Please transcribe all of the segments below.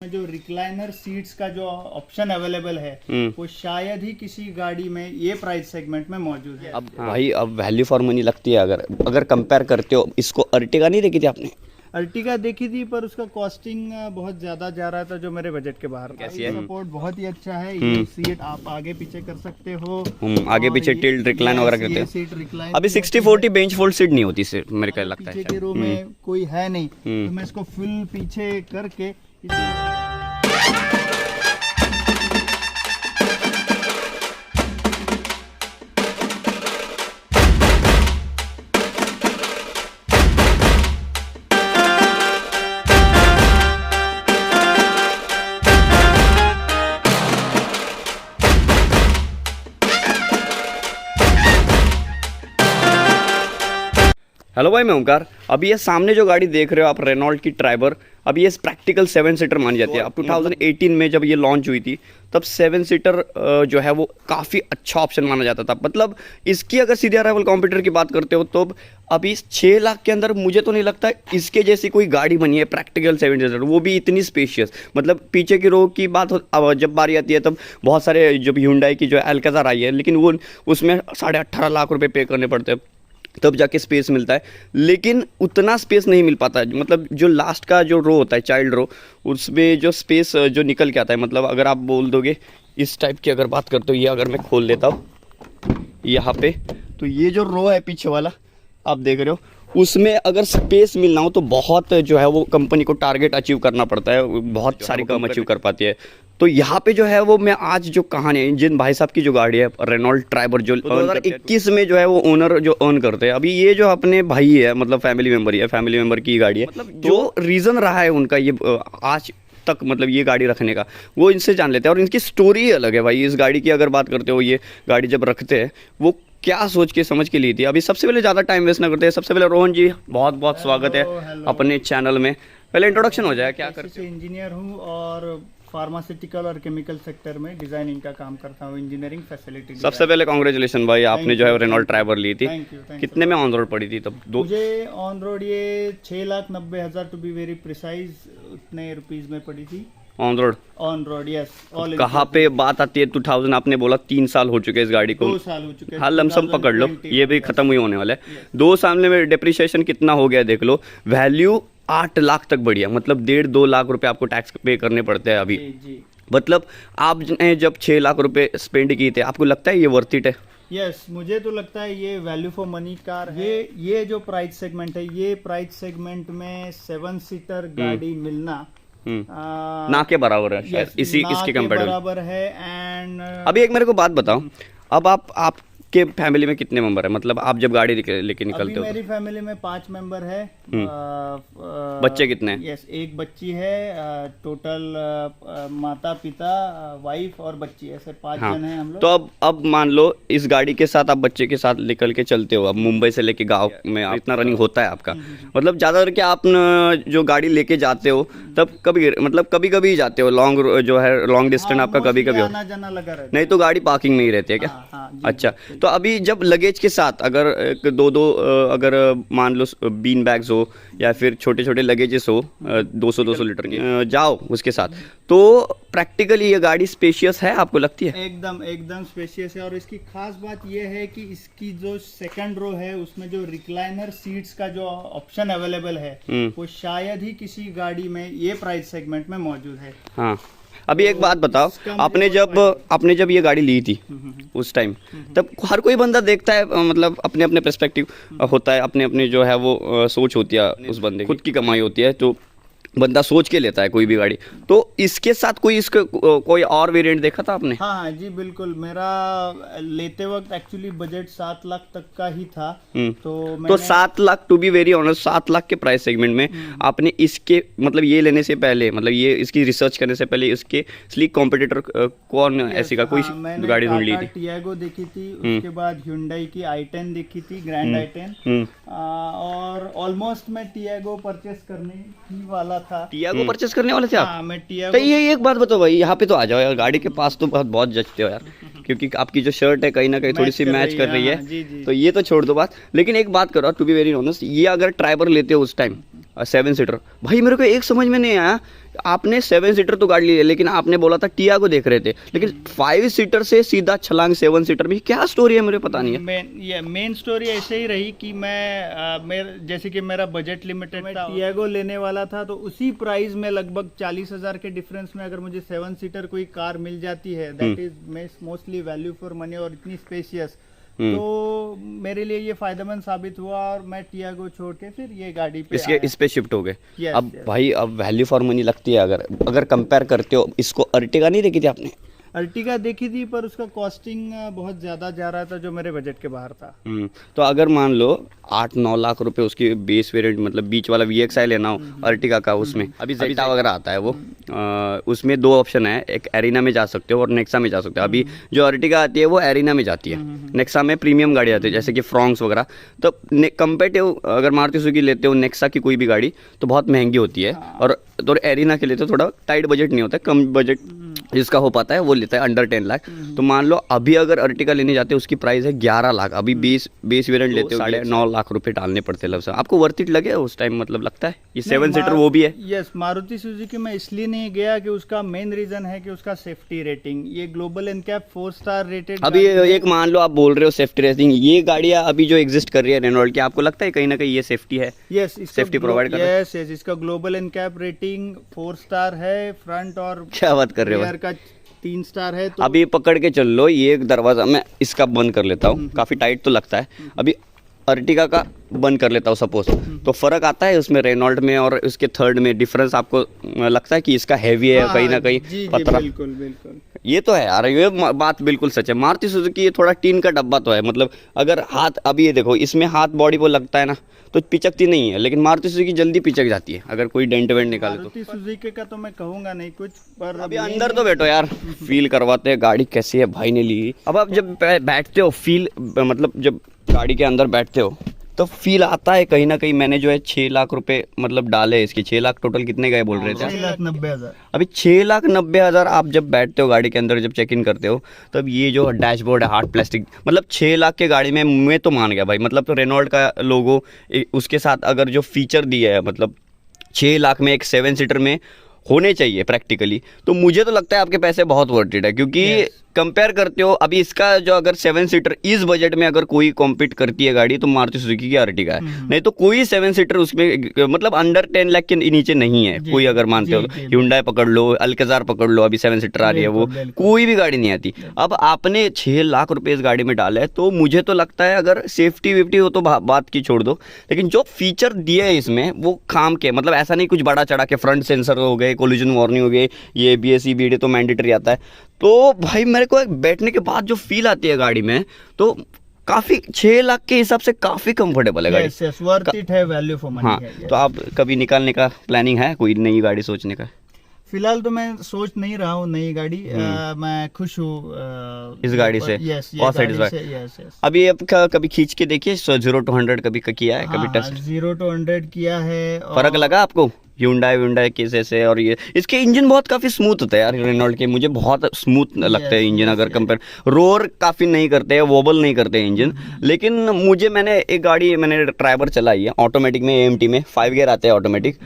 में जो recliner seats का जो ऑप्शन अवेलेबल है वो शायद ही किसी गाड़ी में ये प्राइस सेगमेंट में मौजूद है। अब भाई अब वैल्यू फॉर मनी लगती है। अगर कंपेयर करते हो इसको, अर्टिगा नहीं देखी थी आपने? अर्टिगा देखी थी पर उसका कॉस्टिंग बहुत ज्यादा जा रहा था जो मेरे बजट के बाहर। कैसी है? सपोर्ट बहुत ही अच्छा है। ये सीट आप आगे पीछे कर सकते हो। आगे पीछे टिल्ट रिक्लाइन वगैरह करते सीट रिक्लाइन अभी 60-40 बेंच फोल्ड सीट नहीं होती सिर्फ, मेरे को लगता पीछे है के रो में कोई है नहीं तो मैं इसको फुल पीछे करके हेलो भाई, मैं ओंकार। अभी ये सामने जो गाड़ी देख रहे हो आप, रेनॉल्ट की ट्राइबर, अभी ये प्रैक्टिकल 7 सीटर मानी जाती है। अब 2018 में जब ये लॉन्च हुई थी तब 7 सीटर जो है वो काफ़ी अच्छा ऑप्शन माना जाता था। मतलब इसकी अगर सीधे अराइवल कॉम्प्यूटर की बात करते हो तो अभी 6 लाख के अंदर मुझे तो नहीं लगता इसके जैसी कोई गाड़ी बनी है प्रैक्टिकल 7 सीटर, वो भी इतनी स्पेशियस। मतलब पीछे की रो की बात अब जब बारी आती है तब बहुत सारे जब Hyundai की जो अल्काज़ार आई है, लेकिन वो उसमें 18.5 लाख रुपए पे करने पड़ते हैं तब जाके स्पेस मिलता है, लेकिन उतना स्पेस नहीं मिल पाता। मतलब जो लास्ट का जो रो होता है, चाइल्ड रो, उसमें जो स्पेस जो निकल के आता है, मतलब अगर आप बोल दोगे इस टाइप की अगर बात करते हो, ये अगर मैं खोल लेता हूँ यहाँ पे, तो ये जो रो है पीछे वाला आप देख रहे हो, उसमें अगर स्पेस मिलना हो तो बहुत जो है वो कंपनी को टारगेट अचीव करना पड़ता है, बहुत सारी काम अचीव कर पाती है। तो यहाँ पे जो है वो मैं आज जो कहानी है, जिन भाई साहब की जो गाड़ी है रेनॉल्ट ट्राइबर, जो 2021 में जो है वो ओनर जो अर्न करते हैं, अभी ये जो अपने भाई है, मतलब फैमिली मेम्बर ही है, फैमिली मेम्बर की गाड़ी है। मतलब जो रीज़न रहा है उनका ये आज तक, मतलब ये गाड़ी रखने का, वो इनसे जान लेते हैं। और इनकी स्टोरी ही अलग है भाई। इस गाड़ी की अगर बात करते हो, ये गाड़ी जब रखते हैं वो क्या सोच के समझ के ली थी। अभी सबसे पहले ज़्यादा टाइम वेस्ट ना करते हैं, सबसे पहले रोहन जी बहुत बहुत स्वागत है अपने चैनल में। पहले इंट्रोडक्शन हो जाए, क्या करते हैं? इंजीनियर हूँ और फार्मास्यूटिकल और केमिकल सेक्टर में डिजाइनिंग का काम करता हूँ, इंजीनियरिंग फैसिलिटी। सबसे पहले कांग्रेचुलेशन भाई, आपने जो है रेनॉल्ट ट्राइबर ली थी। कितने में ऑन रोड पड़ी थी तब? मुझे ऑन रोड ये 6,90,000 टू बी वेरी प्रिसाइज, उतने रुपीज में पड़ी थी on road. On road, yes. कहाँ पे बात आती है 2000, आपने बोला 3 साल हो चुके हैं इस गाड़ी को। 2 साल हो चुके हैं। हाँ, लमसम पकड़ लो, ये भी खत्म हुई होने वाला है। 2 साल में डिप्रिसिएशन कितना हो गया देख लो। वैल्यू 8 लाख तक बढ़िया, मतलब 1.5-2 लाख रुपए आपको टैक्स पे करने पड़ते हैं अभी। जी। मतलब आपने जब 6 लाख रुपए स्पेंड किए थे, आपको लगता है ये वर्थ इट है? यस, मुझे तो लगता है ये वैल्यू फॉर मनी कार है। ये जो प्राइस सेगमेंट है, ये प्राइस सेगमेंट में 7 सीटर गाड़ी मिलना ना के बराबर है शायद, इसके कंपेयर बराबर है। एंड अभी एक मेरे को बात बताओ, अब आपके फैमिली में कितने मेंबर है? मतलब आप जब गाड़ी लेके निकलते हो? मेरी फैमिली में 5 मेंबर है। बच्चे कितने हैं? यस, एक बच्ची है। टोटल माता पिता वाइफ और बच्ची, ऐसे 5 जन हैं हम लोग। तो अब मान लो इस गाड़ी के साथ आप बच्चे के साथ निकल के चलते हो, अब मुंबई से लेके गांव में इतना रनिंग होता है आपका, मतलब ज्यादा करके आप जो गाड़ी लेके जाते हो तब कभी कभी जाते हो लॉन्ग, जो है लॉन्ग डिस्टेंस आपका कभी कभी आना जाना लगा रहता है। नहीं तो गाड़ी पार्किंग में ही रहती है क्या? हाँ, अच्छा, तो अभी जब लगेज के साथ अगर 2-2 अगर मान लो बीन बैग्स हो या फिर छोटे छोटे लगेजेस हो 200-200 लीटर के, जाओ उसके साथ, तो प्रैक्टिकली ये गाड़ी स्पेशियस है, आपको लगती है? एकदम स्पेशियस है। और इसकी खास बात ये है कि इसकी जो सेकंड रो है उसमें जो रिक्लाइनर सीट्स का जो ऑप्शन अवेलेबल है वो शायद ही किसी गाड़ी में ये प्राइस सेगमेंट में मौजूद है। हाँ, अभी एक बात बताओ, आपने जब ये गाड़ी ली थी उस टाइम, तब हर कोई बंदा देखता है, मतलब अपने अपने पर्सपेक्टिव होता है, अपने अपने जो है वो सोच होती है उस बंदे की, खुद की कमाई होती है, तो बंदा सोच के लेता है कोई भी गाड़ी। तो इसके साथ कोई और वेरिएंट देखा था आपने? हाँ जी, बिल्कुल। मेरा लेते वक्त एक्चुअली बजट 7 लाख तक का ही था। तो 7 lakh, to be very honest, 7 lakh के प्राइस सेगमेंट में आपने इसके, मतलब ये लेने से पहले, मतलब ये इसकी रिसर्च करने से पहले इसके स्लीक कॉम्पिटिटर कौन ऐसी का कोई गाड़ी ढूंढ ली थी? टियागो देखी थी, उसके बाद Hyundai की i10 देखी थी, ग्रैंड i10, और ऑलमोस्ट मैं टियागो परचेस करने ही वाला था। टियागो परचेस करने वाले थे आप? हाँ, मैं टियागो। तो ये एक बात बताओ भाई, यहाँ पे तो आ जाओ यार, गाड़ी के पास तो बहुत जचते हो यार, क्योंकि आपकी जो शर्ट है कहीं ना कहीं थोड़ी सी मैच कर रही है। जी। तो ये तो छोड़ दो बात, लेकिन एक बात करो, टू बी वेरी ऑनेस्ट, ये अगर ट्राइबर लेते हो उस टाइम, 7 सीटर। भाई मेरे को एक समझ में नहीं आया, आपने 7 सीटर तो गाड़ी ली है, लेकिन आपने बोला था टियागो देख रहे थे, लेकिन 5 सीटर से सीधा छलांग 7 सीटर में, क्या स्टोरी है मुझे पता नहीं है। मेन स्टोरी ऐसे ही रही कि मैं जैसे कि मेरा बजट लिमिटेड था, टियागो लेने वाला था, तो उसी प्राइस में लगभग 40,000 के डिफरेंस में अगर मुझे 7 सीटर कोई कार मिल जाती है, that is mostly value for money और इतनी स्पेशियस, तो मेरे लिए ये फायदेमंद साबित हुआ और मैं टियागो छोड़ के फिर ये गाड़ी पे इस पे शिफ्ट हो गए। अब भाई अब वैल्यू फॉर मनी लगती है, अगर कंपेयर करते हो इसको, अर्टिगा नहीं देखी थी आपने? अर्टिगा देखी थी, पर उसका कॉस्टिंग बहुत ज़्यादा जा रहा था जो मेरे बजट के बाहर था। तो अगर मान लो 8-9 लाख रुपए उसकी बेस वेरिएंट, मतलब बीच वाला VXI लेना हो अर्टिगा का, उसमें अभी जेटा वगैरह आता है वो, उसमें 2 ऑप्शन है, एक एरिना में जा सकते हो और नेक्सा में जा सकते हो। अभी जो अर्टिगा आती है वो एरिना में जाती है, नेक्सा में प्रीमियम गाड़ी आती है जैसे कि फ्रॉन्क्स वगैरह। तो कंपेटिव अगर मारुति सुजुकी लेते हो नेक्सा की कोई भी गाड़ी तो बहुत महंगी होती है, और तो एरिना के लिए तो थोड़ा टाइट बजट नहीं होता है, कम बजट जिसका हो पाता है वो लेता है अंडर 10 लाख। तो मान लो अभी अगर अर्टिगा लेने जाते हो उसकी प्राइस है 11 लाख, अभी बेस वेरिएंट लेते हो 9.5 लाख रुपए डालने पड़ते हैं। आपको वर्थ इट लगे उस टाइम, मतलब लगता है ये 7 सीटर वो भी है? यस, मारुति सुजुकी में इसलिए नहीं गया कि उसका मेन रीजन है कि उसका सेफ्टी रेटिंग, ये ग्लोबल एनकैप 4 स्टार रेटेड। अभी एक मान लो आप बोल रहे हो सेफ्टी रेटिंग, ये गाड़ियां अभी जो एग्जिस्ट कर रही है रेनॉल्ट की, आपको लगता है कहीं ना कहीं ये सेफ्टी है? यस, सेफ्टी प्रोवाइड कर रहा है। यस, इसका ग्लोबल एनकैप रेटिंग 4 स्टार है, फ्रंट और क्या बात कर रहे हो का 3 स्टार है। तो अभी पकड़ के चल लो, ये एक दरवाजा मैं इसका बंद कर लेता हूँ, काफी टाइट तो लगता है। अभी अर्टिगा का बंद कर लेता हूँ सपोज, तो फर्क आता है उसमें रेनॉल्ट में और उसके थर्ड में? डिफरेंस आपको लगता है कि इसका हैवी है कहीं ना कहीं पतला? बिल्कुल बिल्कुल, ये तो है यार, ये बात बिल्कुल सच है। मारुति सुजुकी ये थोड़ा टीन का डब्बा तो है, मतलब अगर हाथ, अभी ये देखो इसमें हाथ बॉडी को लगता है ना तो पिचकती नहीं है, लेकिन मारुति सुजुकी जल्दी पिचक जाती है अगर कोई डेंट वेंट निकाले तो। मारुति सुजुकी का तो मैं कहूंगा नहीं कुछ, पर अभी अंदर तो बैठो यार, फील करवाते हैं गाड़ी कैसी है भाई ने ली। अब आप जब बैठते हो फील, मतलब जब गाड़ी के अंदर बैठते हो तो फील आता है कहीं ना कहीं। मैंने जो है 6 लाख रुपए मतलब डाले इसके, 6 लाख टोटल कितने गए बोल रहे थे? 6,90,000। अभी 6,90,000 आप जब बैठते हो गाड़ी के अंदर, जब चेक इन करते हो, तब ये जो डैशबोर्ड है हार्ड प्लास्टिक, मतलब 6 लाख के गाड़ी में मैं तो मान गया भाई। मतलब तो रेनॉल्ट का लोगो उसके साथ अगर जो फीचर दिया है, मतलब 6 लाख में एक 7 सीटर में होने चाहिए प्रैक्टिकली, तो मुझे तो लगता है आपके पैसे बहुत वर्थ इट है। क्योंकि कंपेयर करते हो अभी इसका जो, अगर 7 सीटर इस बजट में अगर कोई कॉम्पीट करती है गाड़ी तो मारुति सुजुकी की अर्टिगा है, नहीं तो कोई 7 सीटर उसमें मतलब अंडर 10 लाख के नीचे नहीं है कोई। अगर मानते हो तो Hyundai पकड़ लो, अल्काज़ार पकड़ लो, अभी 7 सीटर आ रही है, वो कोई भी गाड़ी नहीं आती। अब आपने 6 लाख रुपए इस गाड़ी में डाला है, तो मुझे तो लगता है अगर सेफ्टी वेफ्टी हो तो बात की छोड़ दो, लेकिन जो फीचर दिए है इसमें वो काम के, मतलब ऐसा नहीं कुछ बड़ा चढ़ा के, फ्रंट सेंसर हो गए, कोलिजन वार्निंग हो गई, ये ABS EBD तो मैंडेटरी आता है। तो भाई मेरे को बैठने के बाद जो फील आती है गाड़ी में, तो काफी 6 लाख के हिसाब से काफी कंफर्टेबल है गाड़ी। yes, वर्थ इट है, वैल्यू फॉर मनी हाँ, है। तो आप कभी निकालने का प्लानिंग है कोई नई गाड़ी सोचने का? फिलहाल तो मैं सोच नहीं रहा हूँ नई गाड़ी, मैं खुश हूँ इस गाड़ी से। यस, बहुत satisfied। अभी आप कभी खींच के देखिए 0 to 100 कभी किया है? कभी टेस्ट 0 to 100 किया है। फर्क लगा आपको Hyundai केसे से? और ये इसके इंजन बहुत काफी स्मूथ होता है यार रेनॉल्ट के, मुझे बहुत स्मूथ लगते हैं इंजन। अगर कंपेयर, रोर काफी नहीं करते हैं, वोबल नहीं करते हैं इंजन। लेकिन मैंने एक गाड़ी मैंने ट्राइबर चलाई है ऑटोमेटिक में, AMT में 5 गियर आते हैं ऑटोमेटिक,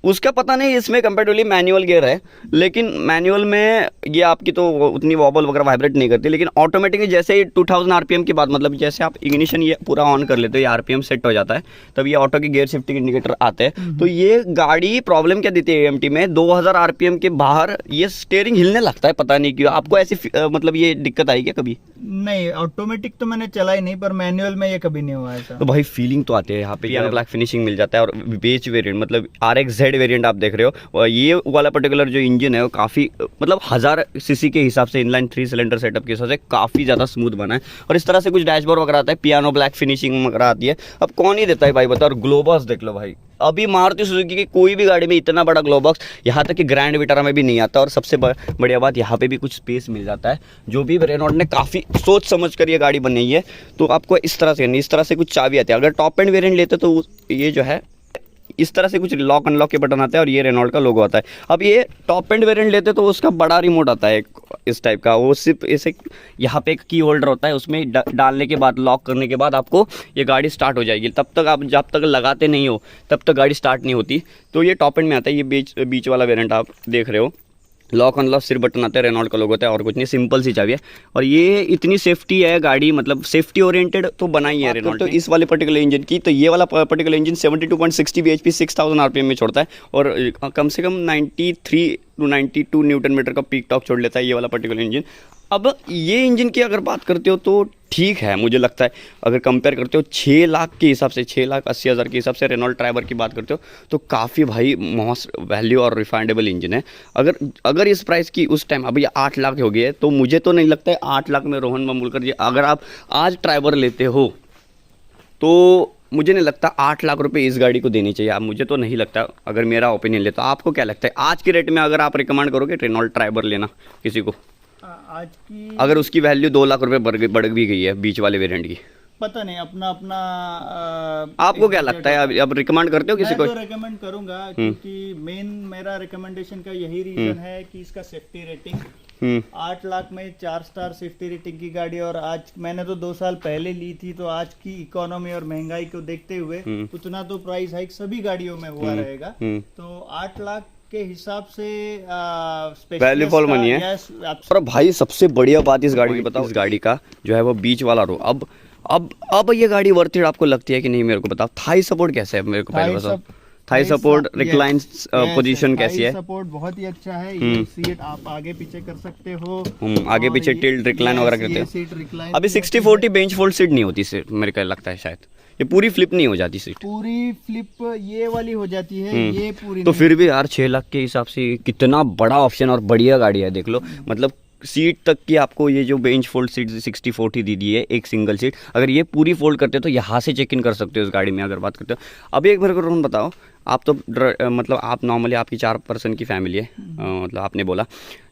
उसका पता नहीं इसमें कंपेरेटिवली मैनुअल गियर है, लेकिन मैनुअल में ये आपकी तो उतनी वॉबल वगैरह वाइब्रेट नहीं करती, लेकिन ऑटोमेटिक जैसे ही 2000 RPM के बाद, मतलब जैसे आप इग्निशन ये पूरा ऑन कर लेते हो, ये RPM सेट हो जाता है, तब ये ऑटो के गियर शिफ्टिंग इंडिकेटर आते हैं। तो ये गाड़ी प्रॉब्लम क्या देती है AMT में, 2000 RPM के बाहर ये स्टीयरिंग हिलने लगता है, पता नहीं क्यों। आपको ऐसी मतलब ये दिक्कत आई क्या कभी? नहीं, ऑटोमेटिक तो मैंने चला ही नहीं, पर मैनुअल में ये कभी नहीं हुआ ऐसा। तो भाई फीलिंग तो आती है यहाँ पे, पियानो ब्लैक फिनिशिंग मिल जाता है। और बेच वेरिएंट मतलब RXZ वेरिएंट आप देख रहे हो, ये वाला पर्टिकुलर जो इंजन है वो काफ़ी मतलब 1000 सीसी के हिसाब से, इनलाइन 3 सिलेंडर सेटअप के हिसाब से काफ़ी ज़्यादा स्मूथ बना है। और इस तरह से कुछ डैशबोर्ड वगैरह आता है, पियानो ब्लैक फिनिशिंग वगैरह आती है। अब कौन ही देता है भाई, बताओ। और ग्लो बॉक्स देख लो भाई, अभी मारुति सुजुकी की कोई भी गाड़ी में इतना बड़ा ग्लो बॉक्स, यहाँ तक कि ग्रैंड विटारा में भी नहीं आता। और सबसे बढ़िया बात, यहाँ पे भी कुछ स्पेस मिल जाता है, जो भी रेनॉल्ट ने काफ़ी सोच समझ कर ये गाड़ी बनाई है। तो आपको इस तरह से नहीं, इस तरह से कुछ चाबी आती है। अगर टॉप एंड वेरिएंट लेते तो ये जो है इस तरह से कुछ लॉक अनलॉक के बटन आते हैं और ये रेनॉल्ट का लोगो आता है। अब ये टॉप एंड वेरिएंट लेते तो उसका बड़ा रिमोट आता है, इस टाइप का, वो सिर्फ ऐसे यहाँ पे एक की होल्डर होता है, उसमें डालने के बाद लॉक करने के बाद आपको ये गाड़ी स्टार्ट हो जाएगी। तब तक आप जब तक लगाते नहीं हो तब तक गाड़ी स्टार्ट नहीं होती। तो ये टॉप एंड में आता है, ये बीच वाला वेरिएंट आप देख रहे हो। लॉक अनलॉक सिर्फ बटन आता है, रेनॉल्ट का लोगो होता है और कुछ नहीं, सिंपल सी चाबी है। और ये इतनी सेफ्टी है गाड़ी, मतलब सेफ्टी ओरिएंटेड तो बना ही है रेनॉल्ट। तो इस वाले पर्टिकुलर इंजन की, तो ये वाला पर्टिकुलर इंजन 72.60 bhp 6000 rpm में छोड़ता है और कम से कम 93 to 92 न्यूटन मीटर का पीक टॉर्क छोड़ लेता है ये वाला पर्टिकुलर इंजन। अब ये इंजन की अगर बात करते हो तो ठीक है, मुझे लगता है अगर कंपेयर करते हो 6 लाख के हिसाब से, 6,80,000 के हिसाब से रेनॉल्ट ट्राइबर की बात करते हो तो काफ़ी भाई मोस्ट वैल्यू और रिफाइंडेबल इंजन है। अगर इस प्राइस की उस टाइम अभी 8 लाख हो गई है, तो मुझे तो नहीं लगता है 8 लाख में रोहन मामूलकर जी अगर आप आज ट्राइबर लेते हो तो मुझे नहीं लगता 8 लाख रुपए इस गाड़ी को देनी चाहिए। आप, मुझे तो नहीं लगता, अगर मेरा ओपिनियन ले तो आपको क्या लगता है आज के रेट में अगर आप रिकमेंड करोगे रेनॉल्ट ट्राइबर लेना किसी को, आज की अगर उसकी वैल्यू 2 लाख रुपए बढ़ भी गई है बीच वाले वेरिएंट की? पता नहीं, अपना अपना आपको क्या लगता है, अब रिकमेंड करते हो किसी को? मैं तो रिकमेंड करूंगा क्योंकि मेन मेरा रिकमेंडेशन का यही रीजन है कि इसका सेफ्टी रेटिंग 8 लाख में 4 स्टार सेफ्टी रेटिंग की गाड़ी, और आज मैंने तो 2 साल पहले ली थी, तो आज की इकोनॉमी और महंगाई को देखते हुए उतना तो प्राइस हाइक सभी गाड़ियों में हुआ रहेगा। तो 8 लाख के हिसाब से वैल्यू फॉर मनी है। और भाई सबसे बढ़िया बात इस गाड़ी की बताओ, इस गाड़ी का जो है वो बीच वाला रो, अब ये गाड़ी वर्थ इट आपको लगती है कि नहीं मेरे को बताओ। थाई सपोर्ट कैसे है मेरे को पहले बताओ, थाई सपोर्ट रिक्लाइन पोजीशन कैसी है? सपोर्ट बहुत ही अच्छा है, ये सीट आप आगे पीछे कर सकते हो, आगे पीछे टिल्ट रिक्लाइन वगैरह करते हो। अभी 60-40 बेंच फोल्ड सीट नहीं होती सीट, मेरे को लगता है शायद ये पूरी फ्लिप नहीं हो जाती सीट, पूरी फ्लिप ये वाली हो जाती है, ये पूरी तो फिर भी यार 6 लाख के हिसाब से कितना बड़ा ऑप्शन और बढ़िया गाड़ी है। देख लो, मतलब सीट तक की आपको ये जो बेंच फोल्ड सीट 60-40 दी दी है, एक सिंगल सीट, अगर ये पूरी फोल्ड करते हो तो यहाँ से चेक इन कर सकते हो इस गाड़ी में अगर बात करते हो। अभी एक बार को रोहन बताओ, आप तो मतलब आप नॉर्मली आपकी 4 पर्सन की फैमिली है, मतलब आपने बोला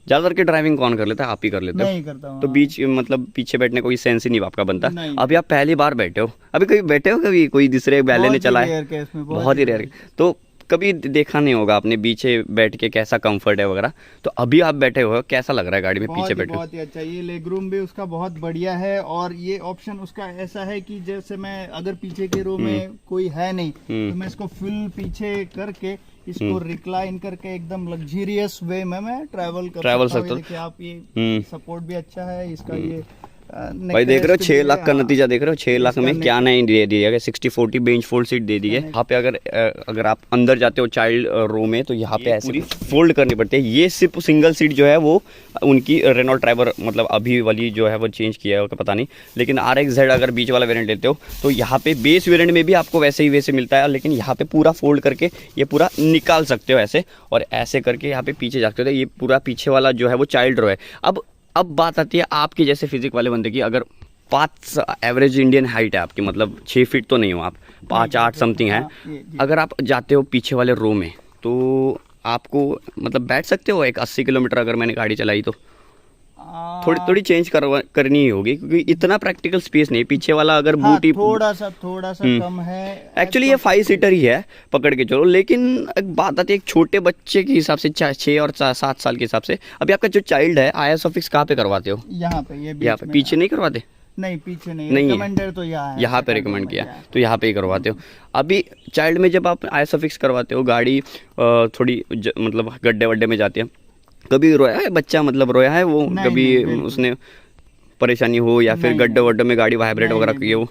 ज़्यादातर की ड्राइविंग कौन कर लेता है? आप ही कर लेते हो? नहीं करता हूँ। तो मतलब पीछे बैठने कोई सेंस ही नहीं आपका बनता। अभी आप पहली बार बैठे हो, अभी कभी बैठे हो कभी कोई दूसरे बैले ने चलाया? बहुत ही रेयर। तो कभी देखा नहीं होगा आपने पीछे बैठ के कैसा कंफर्ट है वगैरह, तो अभी आप बैठे हो कैसा लग रहा है गाड़ी में पीछे बैठे? बहुत ही अच्छा, ये लेग रूम भी उसका बहुत बढ़िया है, और ये ऑप्शन उसका ऐसा है कि जैसे मैं अगर पीछे के रो में कोई है नहीं तो मैं इसको फुल पीछे करके इसको रिक्लाइन करके एकदम लग्जरियस वे में मैं ट्रैवल सकता हूँ। आप ये सपोर्ट भी अच्छा है इसका, ये भाई देख रहे हो 6 लाख का नतीजा देख रहे हो, 6 लाख में क्या नहीं दे दिया गया, 60-40 बेंच फोल्ड सीट दे दी है। यहाँ पे अगर आप अंदर जाते हो चाइल्ड रो में तो यहाँ पे ऐसे फोल्ड करनी पड़ती है। ये सिर्फ सिंगल सीट जो है वो उनकी रेनॉल्ट ट्राइबर मतलब अभी वाली जो है वो चेंज किया है पता नहीं, लेकिन RXZ अगर बीच वाला वेरिएंट लेते हो तो यहाँ पे बेस वेरिएंट में भी आपको वैसे मिलता है, लेकिन यहाँ पे पूरा फोल्ड करके ये पूरा निकाल सकते हो ऐसे, और ऐसे करके यहाँ पे पीछे जा सकते हो। ये पूरा पीछे वाला जो है वो चाइल्ड रो है। अब बात आती है आपके जैसे फिजिक वाले बंदे की, अगर 5 एवरेज इंडियन हाइट है आपकी, मतलब 6 फीट तो नहीं हो आप, 5-8 समथिंग है, अगर आप जाते हो पीछे वाले रो में तो आपको मतलब बैठ सकते हो। एक 80 किलोमीटर अगर मैंने गाड़ी चलाई तो थोड़ी चेंज करनी ही होगी, क्योंकि इतना प्रैक्टिकल स्पेस नहीं पीछे वाला। अगर बूटी थोड़ा सा कम है, एक्चुअली ये 5 सीटर ही है पकड़ के चलो, लेकिन एक बात आती है एक छोटे बच्चे के हिसाब से 6 और 7 साल के हिसाब से। अभी आपका जो चाइल्ड है IS ऑफिस कहाँ पे करवाते हो? यहाँ पे, यहाँ पे पीछे नहीं करवाते? नहीं पीछे नहीं रिकमेंडर तो यहाँ पे रिकमेंड किया तो यहाँ पे ही करवाते हो। अभी चाइल्ड में जब आप IS ऑफिस करवाते हो, गाड़ी थोड़ी मतलब गड्ढे वड्ढे में जाती है, कभी रोया है बच्चा, मतलब रोया है वो कभी उसने परेशानी हो या फिर गड्ढे वड्ढे में गाड़ी वाइब्रेट वगैरह की हो?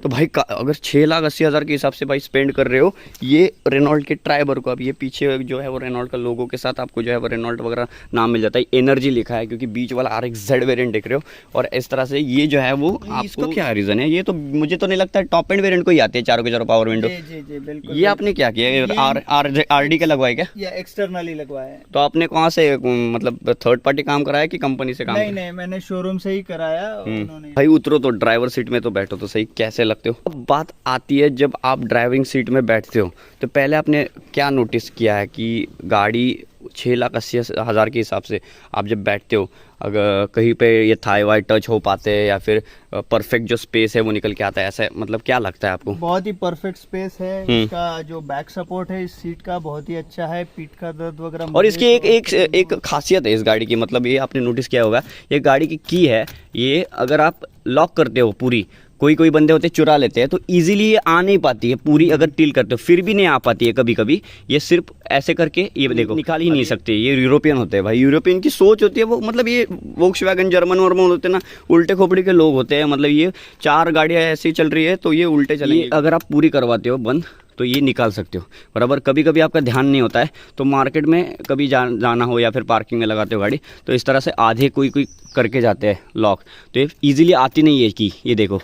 तो भाई अगर 6,80,000 के हिसाब से भाई स्पेंड कर रहे हो ये रेनॉल्ट के ट्राइबर को, अब ये पीछे जो है वो रेनॉल्ट का लोगो के साथ आपको जो है वो रेनॉल्ट वगैरह नाम मिल जाता है, एनर्जी लिखा है क्योंकि बीच वाला RXZ वेरिएंट देख रहे हो, और इस तरह से ये जो है वो इसका क्या रीजन है? ये तो मुझे तो नहीं लगता है टॉप एंड वेरिएंट को ही आती है 4 के 4 पावर विंडो। ये आपने क्या किया, RD का लगवाया क्या? या एक्सटर्नली लगवाया है। तो आपने कहाँ से मतलब थर्ड पार्टी काम कराया कि कंपनी से काम? नहीं मैंने शोरूम से ही कराया। भाई उतरो तो ड्राइवर सीट में तो बैठो तो सही, कैसे लगते हो? अब बात आती है जब आप ड्राइविंग सीट में बैठते हो तो पहले आपने क्या नोटिस किया है कि गाड़ी 6,80,000 के हिसाब से आप जब बैठते हो, अगर कहीं पे ये थाई वाई टच हो पाते हैं या फिर परफेक्ट जो स्पेस है वो निकल के आता है, ऐसा मतलब क्या लगता है आपको? बहुत ही परफेक्ट स्पेस है। इसका जो बैक सपोर्ट है इस सीट का बहुत ही अच्छा है, पीठ का दर्द वगैरह। और इसकी एक खासियत है इस गाड़ी की, मतलब ये आपने नोटिस किया होगा, ये गाड़ी की है, ये अगर आप लॉक करते हो पूरी, कोई बंदे होते चुरा लेते हैं तो इजीली ये आ नहीं पाती है पूरी, अगर टील करते हो फिर भी नहीं आ पाती है कभी कभी। ये सिर्फ ऐसे करके ये देखो निकाल ही नहीं सकते। ये यूरोपियन होते हैं भाई, यूरोपियन की सोच होती है वो, मतलब ये वोक्सवैगन जर्मन वर्मन होते हैं ना, उल्टे खोपड़ी के लोग होते हैं। मतलब ये 4 गाड़ियाँ ऐसी चल रही है तो ये उल्टे चलेंगे। अगर आप पूरी करवाते हो बंद तो ये निकाल सकते हो बराबर। कभी कभी आपका ध्यान नहीं होता है तो मार्केट में कभी जाना हो या फिर पार्किंग में लगाते हो गाड़ी, तो इस तरह से आधे कोई करके जाते हैं लॉक, तो ये ईजिली आती नहीं है की। ये देखो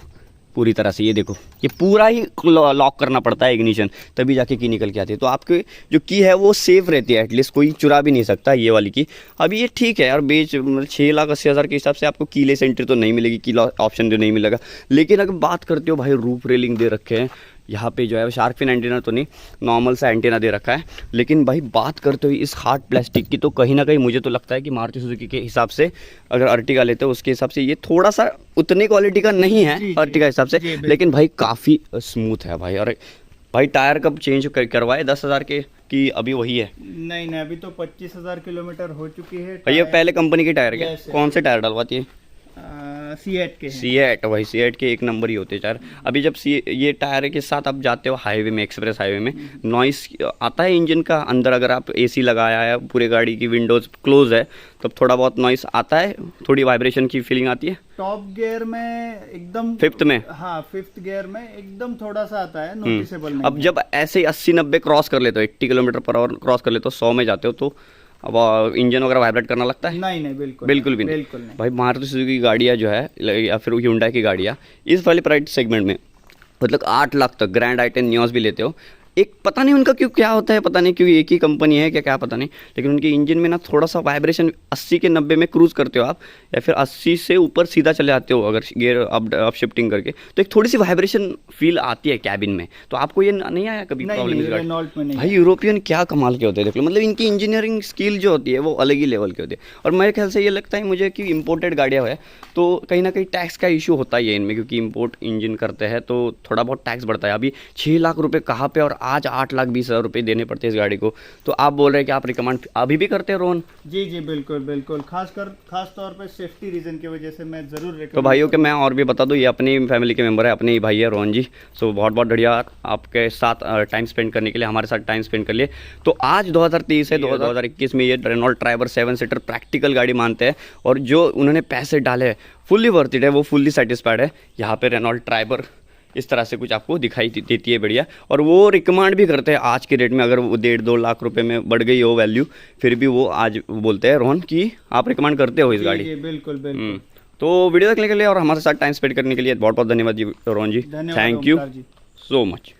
पूरी तरह से, ये देखो ये पूरा ही लॉक करना पड़ता है इग्निशन, तभी जाके की निकल के आती है। तो आपके जो की है वो सेफ रहती है, एटलीस्ट कोई चुरा भी नहीं सकता ये वाली की। अभी ये ठीक है यार, मतलब 6,80,000 के हिसाब से आपको कीलेस एंट्री तो नहीं मिलेगी, की ऑप्शन जो नहीं मिलेगा। लेकिन अगर बात करते हो भाई, रूफ रेलिंग दे रखे हैं यहाँ पे, जो है शार्क फिन एंटीना तो नहीं, नॉर्मल सा एंटीना दे रखा है। लेकिन भाई बात करते हो इस हार्ड प्लास्टिक की, तो कहीं ना कहीं मुझे तो लगता है कि मारुति सुजुकी के हिसाब से, अगर अर्टिगा लेते हो उसके हिसाब से ये थोड़ा सा उतनी क्वालिटी का नहीं है अर्टिगा हिसाब से, लेकिन भाई काफ़ी स्मूथ है भाई। और भाई टायर कब चेंज करवाए 10,000 के कि अभी वही है? नहीं, अभी तो 25,000 किलोमीटर हो चुकी है। ये पहले कंपनी के टायर क्या? कौन से टायर डलवाती है? सीएट के। सीएट, वही सीएट के 1 नंबर ही होते हैं टायर। अभी जब ये टायर के साथ आप जाते हो हाईवे में, एक्सप्रेस हाईवे में, नॉइस आता है इंजन का अंदर। अगर आप एसी लगाया है, पूरे गाड़ी की विंडोज क्लोज है, तब थोड़ा बहुत नॉइस आता है, थोड़ी वाइब्रेशन की फीलिंग आती है। टॉप गियर में एकदम, 5th में, हाँ 5th गियर में एकदम थोड़ा सा आता है, नोटिसेबल नहीं। अब जब ऐसे 80-90 क्रॉस कर लेते हो, 80 किलोमीटर/आवर क्रॉस कर लेते हो, 100 में जाते हो, तो अब इंजन वगैरह वाइब्रेट करना लगता है? नहीं, बिल्कुल भी नहीं। भाई मारुति सुजुकी की गाड़ियाँ जो है या फिर Hyundai की गाड़ियाँ इस वाले प्राइस सेगमेंट में, मतलब 8 लाख तक, ग्रैंड i10 नियोस भी लेते हो, एक पता नहीं उनका क्यों क्या होता है, पता नहीं क्यों, एक ही कंपनी है क्या पता नहीं, लेकिन उनके इंजन में ना थोड़ा सा वाइब्रेशन, 80 के 90 में क्रूज करते हो आप, या फिर 80 से ऊपर सीधा चले आते हो अगर गियर अप शिफ्टिंग करके, तो एक थोड़ी सी वाइब्रेशन फील आती है कैबिन में। तो आपको ये नहीं आया कभी प्रॉब्लम इस गाड़ी? भाई यूरोपियन क्या कमाल के होते हैं, देख लो, मतलब इनकी इंजीनियरिंग स्किल जो होती है वो अलग ही लेवल की होती है। और मेरे ख्याल से ये लगता है मुझे कि इम्पोर्टेड गाड़ियाँ है तो कहीं ना कहीं टैक्स का इशू होता ही है इनमें, क्योंकि इम्पोर्ट इंजन करते हैं तो थोड़ा बहुत टैक्स बढ़ता है। अभी 6 लाख रुपये कहाँ पे, और आज 8,20,000 रुपये देने पड़ते हैं इस गाड़ी को। तो आप बोल रहे हैं कि आप रिकमेंड अभी भी करते हैं रोहन? जी बिल्कुल, खास तौर पे सेफ्टी रीजन की वजह से मैं जरूर रिकमेंड। तो भाइयों के मैं और भी बता दूं, ये अपनी फैमिली के मेंबर है, अपने ही भाई है रोहन जी। सो बहुत बहुत बढ़िया आपके साथ टाइम स्पेंड करने के लिए, हमारे साथ टाइम स्पेंड कर लिए। तो आज 2023 है, 2021 में ये रेनॉल्ट ट्राइबर 7 सीटर प्रैक्टिकल गाड़ी मानते हैं, और जो उन्होंने पैसे डाले हैं फुल्ली वर्थ इट है, वो फुल्ली सेटिस्फाइड है। यहाँ पे रेनॉल्ट ट्राइबर इस तरह से कुछ आपको दिखाई देती है बढ़िया, और वो रिकमेंड भी करते हैं आज के रेट में। अगर वो 1.5-2 लाख रुपए में बढ़ गई हो वैल्यू, फिर भी वो आज बोलते हैं रोहन कि आप रिकमेंड करते हो इस गाड़ी। बिल्कुल। तो वीडियो देखने के लिए और हमारे साथ टाइम स्पेंड करने के लिए बहुत बहुत धन्यवाद जी रोहन जी, थैंक यू सो मच।